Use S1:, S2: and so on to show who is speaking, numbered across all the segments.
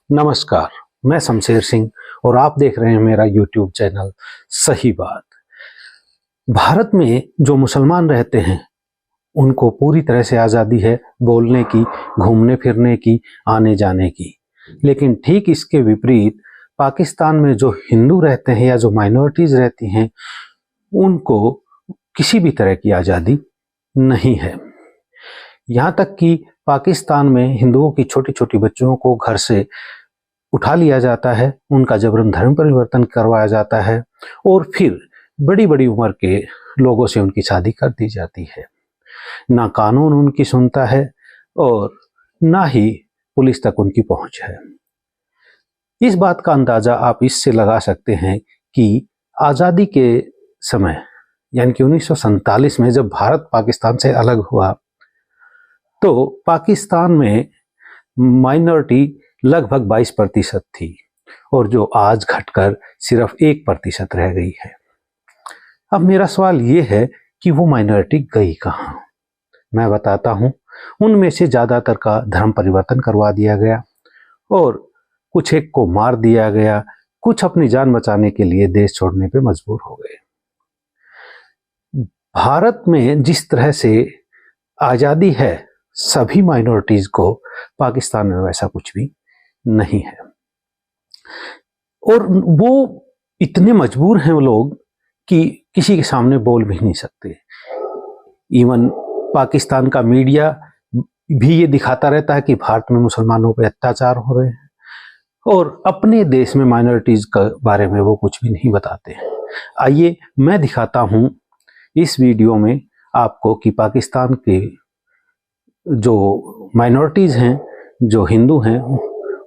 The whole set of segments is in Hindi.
S1: नमस्कार, मैं शमशेर सिंह और आप देख रहे हैं मेरा यूट्यूब चैनल सही बात। भारत में जो मुसलमान रहते हैं उनको पूरी तरह से आज़ादी है बोलने की, घूमने फिरने की, आने जाने की। लेकिन ठीक इसके विपरीत पाकिस्तान में जो हिंदू रहते हैं या जो माइनॉरिटीज़ रहती हैं उनको किसी भी तरह की आज़ादी नहीं है। यहाँ तक कि पाकिस्तान में हिंदुओं की छोटी छोटी बच्चियों को घर से उठा लिया जाता है, उनका जबरन धर्म परिवर्तन करवाया जाता है और फिर बड़ी बड़ी उम्र के लोगों से उनकी शादी कर दी जाती है। ना कानून उनकी सुनता है और ना ही पुलिस तक उनकी पहुंच है। इस बात का अंदाजा आप इससे लगा सकते हैं कि आज़ादी के समय यानी कि 1947 में जब भारत पाकिस्तान से अलग हुआ तो पाकिस्तान में माइनॉरिटी लगभग 22% थी और जो आज घटकर सिर्फ 1% रह गई है। अब मेरा सवाल ये है कि वो माइनॉरिटी गई कहाँ? मैं बताता हूँ। उनमें से ज़्यादातर का धर्म परिवर्तन करवा दिया गया और कुछ एक को मार दिया गया, कुछ अपनी जान बचाने के लिए देश छोड़ने पे मजबूर हो गए। भारत में जिस तरह से आज़ादी है सभी माइनॉरिटीज़ को, पाकिस्तान में वैसा कुछ भी नहीं है और वो इतने मजबूर हैं वो लोग कि किसी के सामने बोल भी नहीं सकते। इवन पाकिस्तान का मीडिया भी ये दिखाता रहता है कि भारत में मुसलमानों पे अत्याचार हो रहे हैं और अपने देश में माइनॉरिटीज़ के बारे में वो कुछ भी नहीं बताते हैं। आइए मैं दिखाता हूँ इस वीडियो में आपको कि पाकिस्तान के जो माइनॉरिटीज़ हैं, जो हिंदू हैं,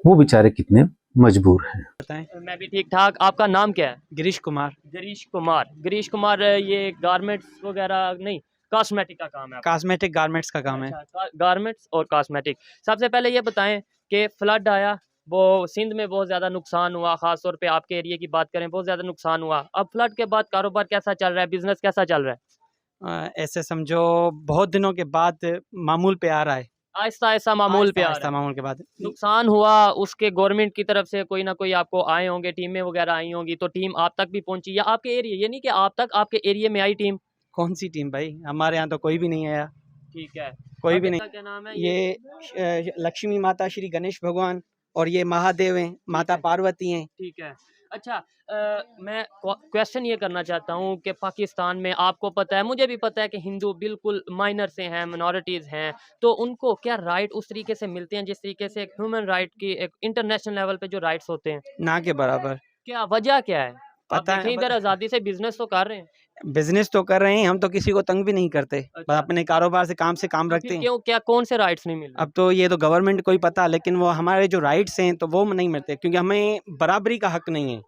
S1: वो बेचारे कितने मजबूर हैं।
S2: बताएं। मैं भी ठीक ठाक। आपका नाम क्या है?
S3: गिरीश कुमार।
S2: गिरीश कुमार, ये गारमेंट्स वगैरह नहीं, कॉस्मेटिक का काम है आपका?
S3: कॉस्मेटिक गारमेंट्स का काम है।
S2: अच्छा, गारमेंट्स और कॉस्मेटिक। सबसे पहले ये बताएं कि फ्लड आया, वो सिंध में बहुत ज़्यादा नुकसान हुआ, ख़ास तौर पे आपके एरिया की बात करें, बहुत ज़्यादा नुकसान हुआ। अब फ्लड के बाद कारोबार कैसा चल रहा है, बिजनेस कैसा चल रहा है?
S3: ऐसे समझो बहुत दिनों के बाद मामूल पे आ रहा है।
S2: आहिस्ता आहिस्ता मामूल पे आ रहा
S3: आहिस्ता
S2: है।
S3: मामूल के बाद
S2: नुकसान हुआ, उसके गवर्नमेंट की तरफ से कोई ना कोई आपको आए होंगे, टीमें वगैरह आई होंगी, तो टीम आप तक भी पहुंची या आपके एरिया, ये नहीं कि आप तक, आपके एरिया में आई टीम?
S3: कौन सी टीम भाई? हमारे यहाँ तो कोई भी नहीं आया।
S2: ठीक है,
S3: कोई भी नहीं।
S2: क्या नाम है
S3: ये लक्ष्मी माता, श्री गणेश भगवान और ये महादेव हैं, माता पार्वती हैं।
S2: ठीक है। अच्छा, मैं क्वेश्चन ये करना चाहता हूँ कि पाकिस्तान में आपको पता है, मुझे भी पता है कि हिंदू बिल्कुल माइनर से हैं, मिनॉरिटीज़ हैं, तो उनको क्या राइट उस तरीके से मिलते हैं जिस तरीके से एक ह्यूमन राइट की, एक इंटरनेशनल लेवल पे जो राइट्स होते हैं?
S3: ना के बराबर।
S2: क्या वजह क्या है? आप
S3: पता है,
S2: देखें इधर आज़ादी से बिजनेस तो कर रहे हैं।
S3: बिजनेस तो कर रहे हैं, हम तो किसी को तंग भी नहीं करते। बस
S2: अच्छा।
S3: अपने कारोबार से काम
S2: तो
S3: रखते
S2: फिर
S3: हैं।
S2: क्यों, क्या कौन से राइट्स नहीं मिल रहे?
S3: अब तो ये तो गवर्नमेंट को ही पता, लेकिन वो हमारे जो राइट्स हैं तो वो नहीं मिलते, क्योंकि हमें बराबरी का हक नहीं है।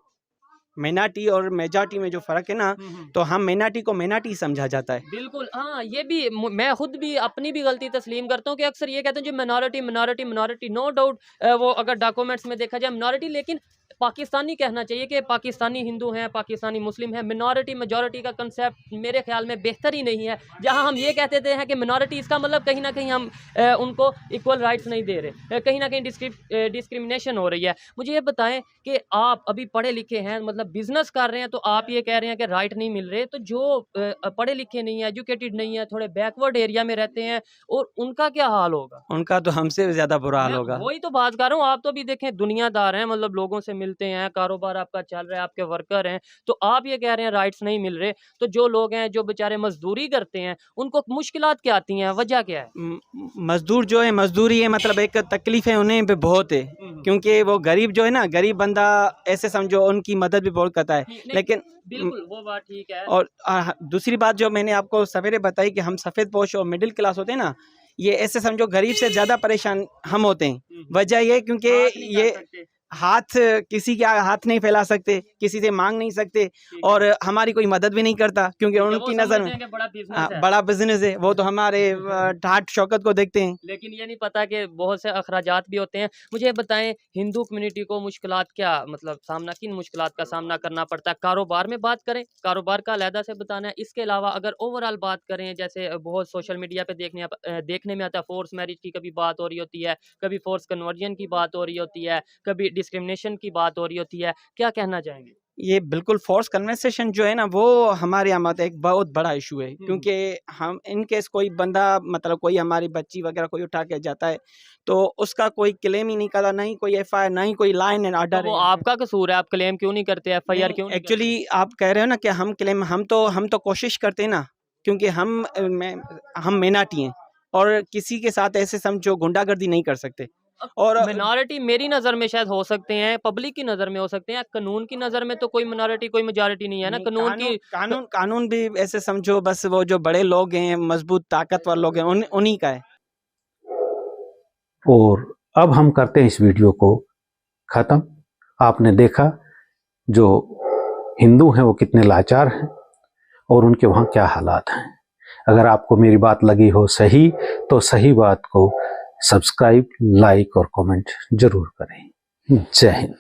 S3: माइनॉरिटी और मेजॉरिटी में जो फ़र्क है ना, तो हम माइनॉरिटी को माइनॉरिटी समझा जाता है।
S2: बिल्कुल, हाँ, ये भी मैं खुद भी अपनी भी गलती तस्लीम करता हूँ कि अक्सर ये कहते हैं जो मिनॉरिटी, नो डाउट वो अगर डॉक्यूमेंट्स में देखा जाए मिनॉरिटी, लेकिन पाकिस्तानी कहना चाहिए कि पाकिस्तानी हिंदू हैं, पाकिस्तानी मुस्लिम हैं। मिनॉरिटी मेजॉरिटी का कंसेप्ट मेरे ख्याल में बेहतर ही नहीं है। जहाँ हम ये कहते थे हैं कि मिनॉरिटी, इसका मतलब कहीं ना कहीं हम उनको इक्वल राइट्स नहीं दे रहे, कहीं ना कहीं डिस्क्रिमिनेशन हो रही है। मुझे ये बताएं कि आप अभी पढ़े लिखे हैं, मतलब बिजनेस कर रहे हैं, तो आप ये कह रहे हैं कि राइट नहीं मिल रहे, तो जो पढ़े लिखे नहीं है, एजुकेटेड नहीं है, थोड़े बैकवर्ड एरिया में रहते हैं, और उनका क्या हाल होगा?
S3: उनका तो हमसे भी ज़्यादा बुरा हाल होगा।
S2: वही तो बात कर रहा हूँ। आप तो भी देखें दुनियादार हैं, मतलब लोगों से मिलते हैं, कारोबार आपका चल रहा है, आपके वर्कर हैं, तो आप ये कह रहे हैं राइट्स नहीं मिल रहे, तो जो लोग हैं जो बेचारे मजदूरी करते हैं उनको मुश्किलात क्या आती हैं, वजह क्या है?
S3: मजदूर जो है, मजदूरी है, मतलब एक तकलीफ़ें उन्हें पे बहुत है, क्योंकि वो गरीब जो है ना, गरीब बंदा ऐसे समझो उनकी मदद भी बहुत करता है, लेकिन
S2: बिल्कुल वो बात ठीक है।
S3: और दूसरी बात जो मैंने आपको सवेरे बताई कि हम सफ़ेद पोश और मिडिल क्लास होते हैं ना, ये ऐसे समझो गरीब से ज़्यादा परेशान हम होते हैं। वजह ये क्योंकि ये हाथ किसी के आगे हाथ नहीं फैला सकते, किसी से मांग नहीं सकते, और हमारी कोई मदद भी नहीं करता, क्योंकि
S2: वो
S3: उनकी
S2: समझते
S3: नज़र
S2: हैं
S3: में
S2: कि बड़ा बिजनेस है।
S3: बड़ा बिजनेस है, वो तो हमारे ठाट शौकत को देखते हैं।
S2: लेकिन ये नहीं पता कि बहुत से अखराजात भी होते हैं। मुझे ये बताएं, हिंदू कम्युनिटी को मुश्किलात क्या, मतलब सामना, किन मुश्किलात का सामना करना पड़ता है? कारोबार में बात करें, कारोबार का अलहदा से बताना है। इसके अलावा अगर ओवरऑल बात करें, जैसे बहुत सोशल मीडिया पे देखने में आता है, फोर्स मैरिज की कभी बात हो रही होती है, कभी फोर्स कन्वर्जन की बात हो रही होती है, कभी डिस्क्रिमिनेशन की बात हो रही होती है, क्या कहना चाहेंगे?
S3: ये बिल्कुल फोर्स कन्वर्सेशन जो है ना, वो हमारे यहाँ मतलब एक बहुत बड़ा इशू है, क्योंकि हम इन केस कोई बंदा मतलब कोई हमारी बच्ची वगैरह कोई उठा के जाता है, तो उसका कोई क्लेम ही नहीं करता, नहीं कोई FIR, ना ही कोई लाइन एंड
S2: तो
S3: ऑर्डर
S2: वो
S3: है।
S2: आपका कसूर है, आप क्लेम क्यों नहीं करते, FIR क्यों नहीं करते?
S3: एक्चुअली आप कह रहे हो ना कि हम क्लेम, हम तो कोशिश करते हैं ना, क्योंकि हम मेनाटी हैं, और किसी के साथ ऐसे समझो गुंडागर्दी नहीं कर सकते। और
S2: मिनॉरिटी मेरी नज़र में शायद हो सकते हैं, पब्लिक की नज़र में हो सकते हैं, कानून की नज़र में तो कोई मिनॉरिटी कोई मेजॉरिटी नहीं है ना।
S3: नहीं,
S2: कानून की
S3: कानून भी ऐसे समझो, बस वो जो बड़े लोग हैं, मजबूत ताकतवर लोग हैं, उन्हीं का है।
S1: और अब हम करते हैं इस वीडियो को ख़त्म। आपने देखा जो हिंदू हैं वो कितने लाचार हैं और उनके वहाँ क्या हालात हैं। अगर आपको मेरी बात लगी हो सही, तो सही बात को सब्सक्राइब, लाइक और कमेंट जरूर करें। जय हिंद।